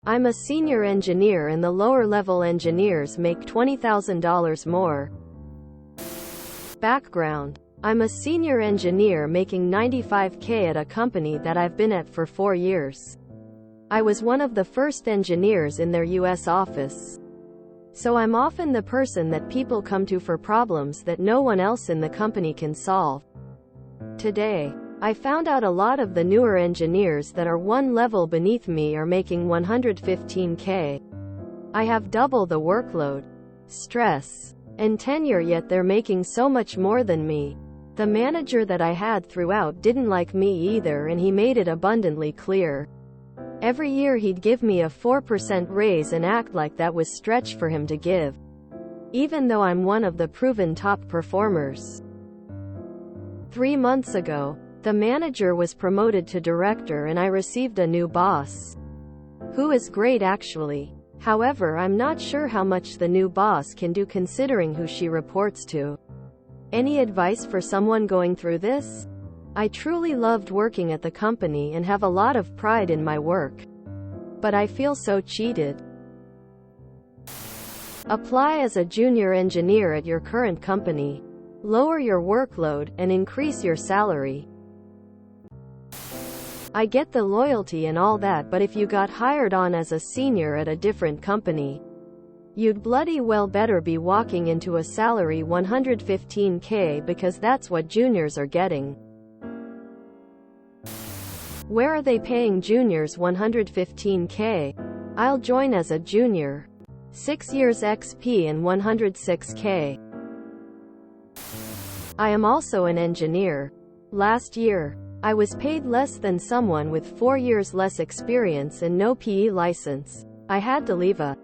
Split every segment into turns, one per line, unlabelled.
I'm a senior engineer and the lower level engineers make $20,000 more. Background. I'm a senior engineer making $95K at a company that I've been at for 4 years. I was one of the first engineers in their US office. So I'm often the person that people come to for problems that no one else in the company can solve. Today, I found out a lot of the newer engineers that are one level beneath me are making $115K. I have double the workload, stress, and tenure, yet they're making so much more than me. The manager that I had throughout didn't like me either, and he made it abundantly clear. Every year he'd give me a 4% raise and act like that was stretch for him to give, even though I'm one of the proven top performers. 3 months ago, the manager was promoted to director and I received a new boss, who is great actually. However, I'm not sure how much the new boss can do considering who she reports to. Any advice for someone going through this? I truly loved working at the company and have a lot of pride in my work. But I feel so cheated. Apply as a junior engineer at your current company. Lower your workload, and increase your salary. I get the loyalty and all that, but if you got hired on as a senior at a different company, you'd bloody well better be walking into a salary $115K, because that's what juniors are getting. Where are they paying juniors $115K? I'll join as a junior. 6 years XP and $106K. I am also an engineer. Last year, I was paid less than someone with 4 years less experience and no PE license. I had to leave a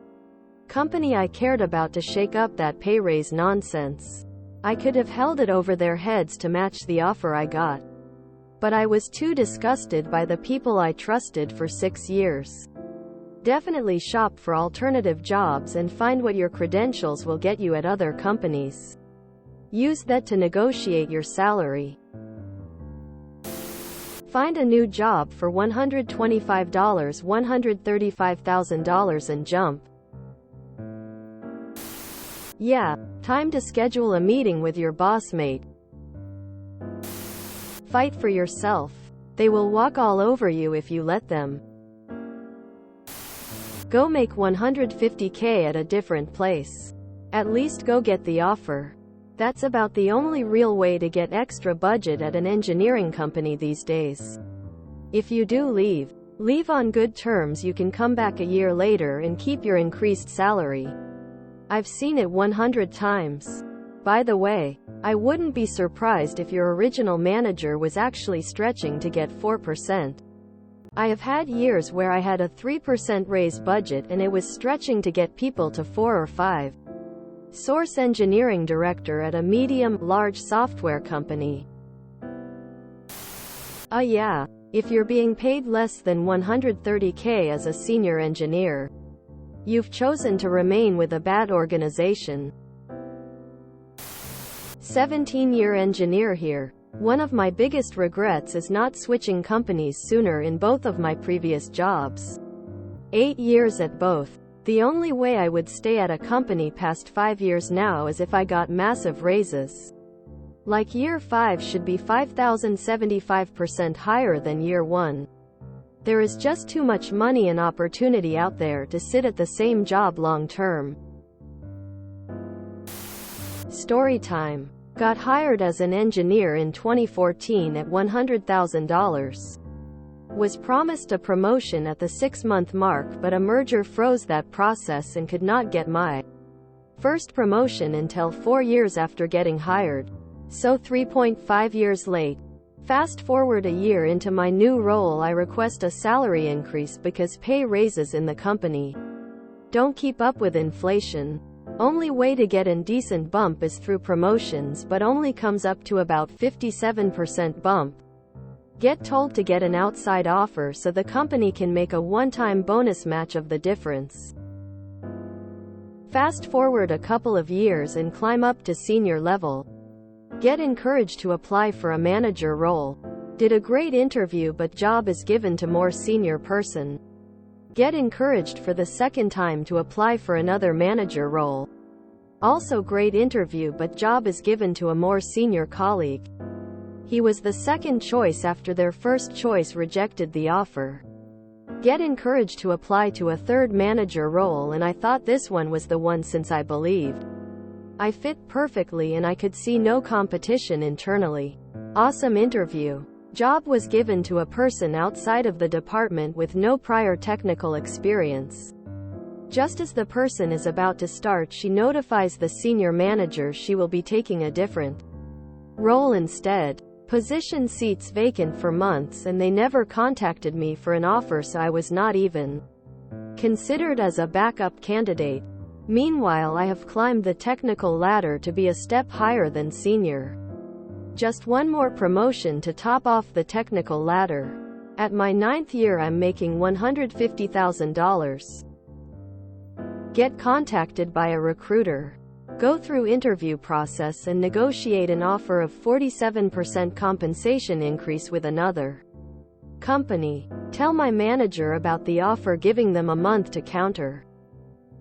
company I cared about to shake up that pay raise nonsense. I could have held it over their heads to match the offer I got. But I was too disgusted by the people I trusted for 6 years. Definitely shop for alternative jobs and find what your credentials will get you at other companies. Use that to negotiate your salary. Find a new job for $125, $135,000 and jump. Yeah, time to schedule a meeting with your boss mate. Fight for yourself. They will walk all over you if you let them. Go make $150K at a different place. At least go get the offer. That's about the only real way to get extra budget at an engineering company these days. If you do leave on good terms. You can come back a year later and keep your increased salary. I've seen it 100 times. By the way, I wouldn't be surprised if your original manager was actually stretching to get 4%. I have had years where I had a 3% raise budget and it was stretching to get people to 4 or 5. Source engineering director at a medium-large software company. Yeah, if you're being paid less than $130K as a senior engineer, you've chosen to remain with a bad organization. 17-year engineer here. One of my biggest regrets is not switching companies sooner in both of my previous jobs. 8 years at both. The only way I would stay at a company past 5 years now is if I got massive raises. Like year 5 should be 5,075% higher than year 1. There is just too much money and opportunity out there to sit at the same job long term. Story time. Got hired as an engineer in 2014 at $100,000. Was promised a promotion at the 6-month mark, but a merger froze that process and could not get my first promotion until 4 years after getting hired. So 3.5 years late. Fast forward a year into my new role, I request a salary increase because pay raises in the company don't keep up with inflation. Only way to get a decent bump is through promotions, but only comes up to about 57% bump. Get told to get an outside offer so the company can make a one-time bonus match of the difference. Fast forward a couple of years and climb up to senior level. Get encouraged to apply for a manager role. Did a great interview, but job is given to more senior person. Get encouraged for the second time to apply for another manager role. Also great interview, but job is given to a more senior colleague. He was the second choice after their first choice rejected the offer. Get encouraged to apply to a third manager role, and I thought this one was the one since I believed I fit perfectly and I could see no competition internally. Awesome interview. Job was given to a person outside of the department with no prior technical experience. Just as the person is about to start, she notifies the senior manager she will be taking a different role instead. Position seats vacant for months and they never contacted me for an offer, so I was not even considered as a backup candidate. Meanwhile, I have climbed the technical ladder to be a step higher than senior. Just one more promotion to top off the technical ladder. At my 9th year I'm making $150,000. Get contacted by a recruiter. Go through interview process and negotiate an offer of 47% compensation increase with another company. Tell my manager about the offer, giving them a month to counter.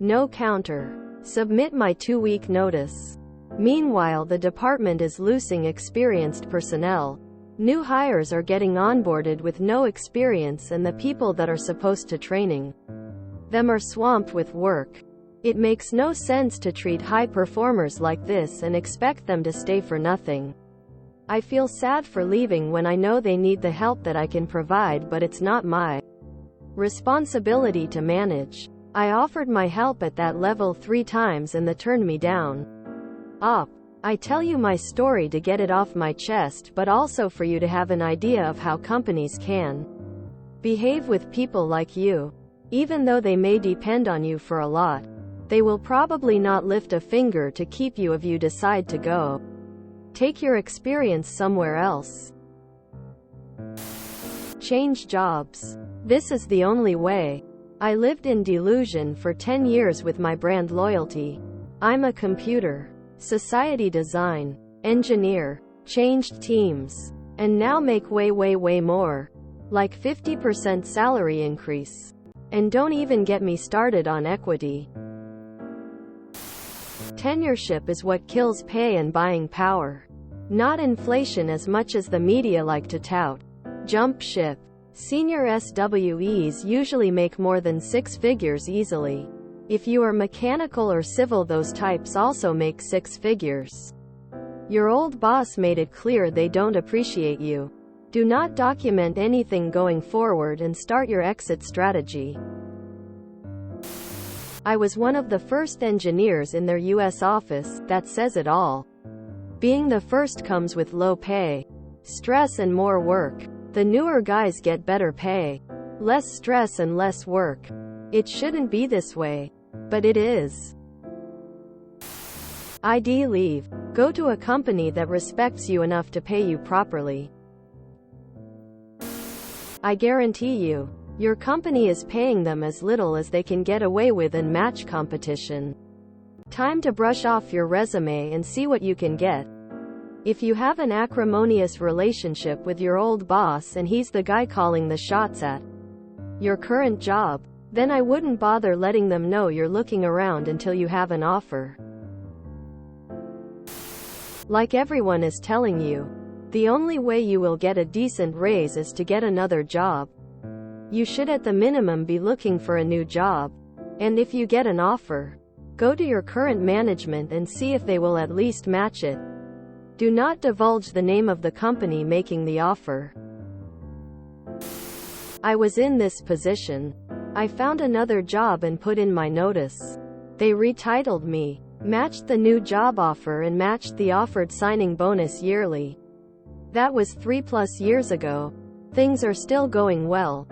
No counter. Submit my 2-week notice. Meanwhile, the department is losing experienced personnel. New hires are getting onboarded with no experience, and the people that are supposed to training them are swamped with work. It makes no sense to treat high performers like this and expect them to stay for nothing. I feel sad for leaving when I know they need the help that I can provide, but it's not my responsibility to manage. I offered my help at that level 3 times and they turned me down. I tell you my story to get it off my chest, but also for you to have an idea of how companies can behave with people like you. Even though they may depend on you for a lot, they will probably not lift a finger to keep you if you decide to go. Take your experience somewhere else. Change jobs. This is the only way. I lived in delusion for 10 years with my brand loyalty. I'm a computer society design engineer, changed teams, and now make way more. Like 50% salary increase. And don't even get me started on equity. Tenureship is what kills pay and buying power. Not inflation as much as the media like to tout. Jump ship. Senior SWEs usually make more than 6 figures easily. If you are mechanical or civil, those types also make 6 figures. Your old boss made it clear they don't appreciate you. Do not document anything going forward and start your exit strategy. I was one of the first engineers in their US office. That says it all. Being the first comes with low pay, stress and more work. The newer guys get better pay, less stress and less work. It shouldn't be this way, but it is. ID leave. Go to a company that respects you enough to pay you properly. I guarantee you, your company is paying them as little as they can get away with and match competition. Time to brush off your resume and see what you can get. If you have an acrimonious relationship with your old boss and he's the guy calling the shots at your current job, then I wouldn't bother letting them know you're looking around until you have an offer. Like everyone is telling you, the only way you will get a decent raise is to get another job. You should at the minimum be looking for a new job. And if you get an offer, go to your current management and see if they will at least match it. Do not divulge the name of the company making the offer. I was in this position. I found another job and put in my notice. They retitled me, matched the new job offer and matched the offered signing bonus yearly. That was 3+ years ago. Things are still going well.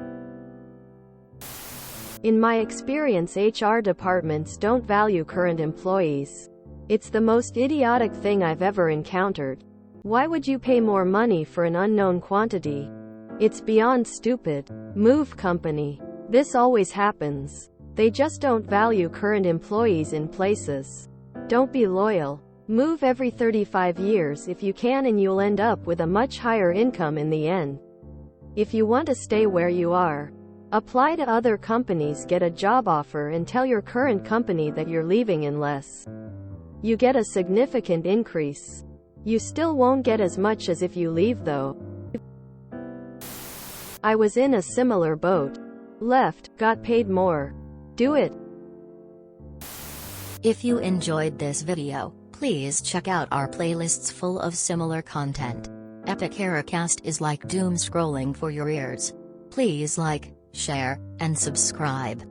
In my experience, HR departments don't value current employees. It's the most idiotic thing I've ever encountered. Why would you pay more money for an unknown quantity? It's beyond stupid. Move company. This always happens. They just don't value current employees in places. Don't be loyal. Move every 35 years if you can, and you'll end up with a much higher income in the end. If you want to stay where you are, Apply to other companies, get a job offer, and tell your current company that you're leaving unless you get a significant increase. You still won't get as much as if you leave though. I was in a similar boat. Left, got paid more. Do it.
If you enjoyed this video, please check out our playlists full of similar content. Epic Haircast is like doom scrolling for your ears. Please like, share, and subscribe.